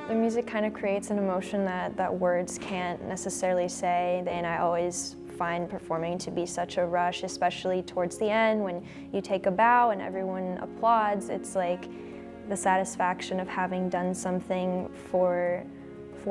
The music kind of creates an emotion that words can't necessarily say, and I always find performing to be such a rush, especially towards the end when you take a bow and everyone applauds. It's like the satisfaction of having done something for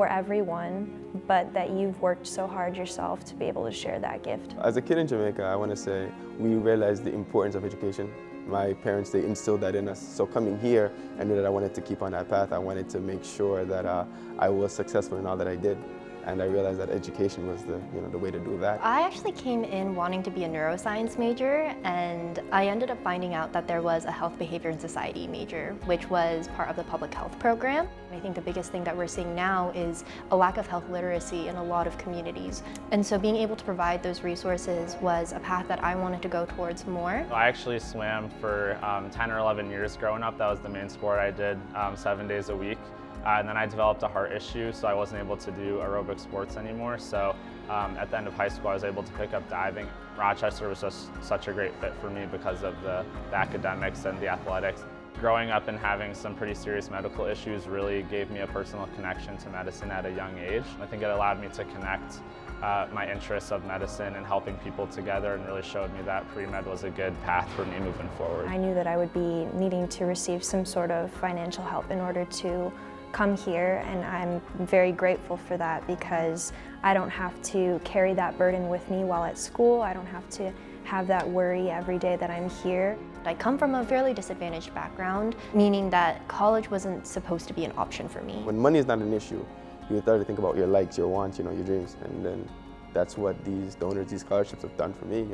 everyone, but that you've worked so hard yourself to be able to share that gift. As a kid in Jamaica, I want to say we realized the importance of education. My parents, they instilled that in us. So coming here, I knew that I wanted to keep on that path. I wanted to make sure that I was successful in all that I did. And I realized that education was the way to do that. I actually came in wanting to be a neuroscience major, and I ended up finding out that there was a health, behavior, and society major, which was part of the public health program. I think the biggest thing that we're seeing now is a lack of health literacy in a lot of communities. And so being able to provide those resources was a path that I wanted to go towards more. I actually swam for 10 or 11 years growing up. That was the main sport I did 7 days a week. And then I developed a heart issue, so I wasn't able to do aerobic sports anymore. So at the end of high school, I was able to pick up diving. Rochester was just such a great fit for me because of the academics and the athletics. Growing up and having some pretty serious medical issues really gave me a personal connection to medicine at a young age. I think it allowed me to connect my interests of medicine and helping people together, and really showed me that pre-med was a good path for me moving forward. I knew that I would be needing to receive some sort of financial help in order to come here, and I'm very grateful for that because I don't have to carry that burden with me while at school. I don't have to have that worry every day that I'm here. I come from a fairly disadvantaged background, meaning that college wasn't supposed to be an option for me. When money is not an issue, you start to think about your likes, your wants, your dreams, and then that's what these donors, these scholarships have done for me.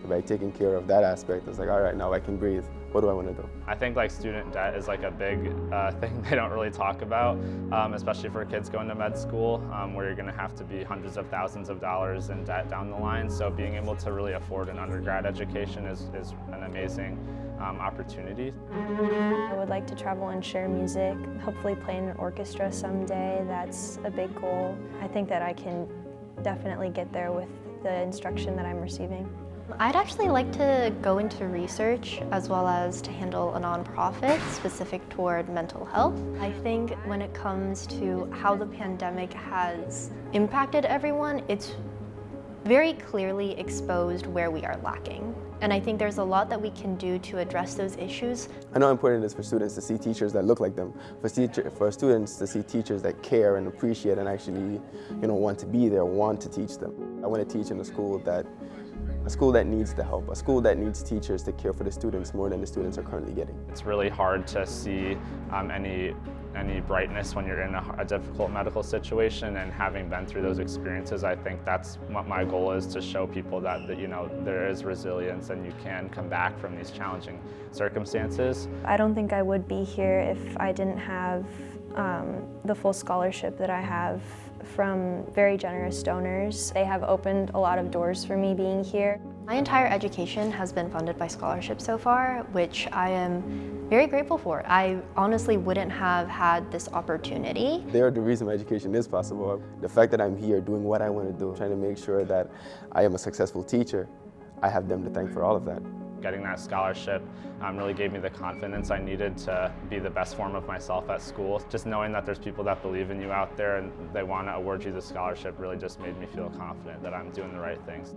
By taking care of that aspect, it's like, all right, now I can breathe. What do I want to do? I think student debt is a big thing they don't really talk about, especially for kids going to med school, where you're going to have to be hundreds of thousands of dollars in debt down the line. So being able to really afford an undergrad education is an amazing opportunity. I would like to travel and share music, hopefully play in an orchestra someday. That's a big goal. I think that I can definitely get there with the instruction that I'm receiving. I'd actually like to go into research as well as to handle a nonprofit specific toward mental health. I think when it comes to how the pandemic has impacted everyone, it's very clearly exposed where we are lacking. And I think there's a lot that we can do to address those issues. I know how important it is for students to see teachers that look like them, for students to see teachers that care and appreciate and actually want to be there, want to teach them. I want to teach in a school that needs the help, a school that needs teachers to care for the students more than the students are currently getting. It's really hard to see any brightness when you're in a difficult medical situation, and having been through those experiences, I think that's what my goal is, to show people that there is resilience and you can come back from these challenging circumstances. I don't think I would be here if I didn't have the full scholarship that I have from very generous donors. They have opened a lot of doors for me being here. My entire education has been funded by scholarship so far, which I am very grateful for. I honestly wouldn't have had this opportunity. They're the reason my education is possible. The fact that I'm here doing what I want to do, trying to make sure that I am a successful teacher, I have them to thank for all of that. Getting that scholarship really gave me the confidence I needed to be the best form of myself at school. Just knowing that there's people that believe in you out there and they want to award you the scholarship really just made me feel confident that I'm doing the right things.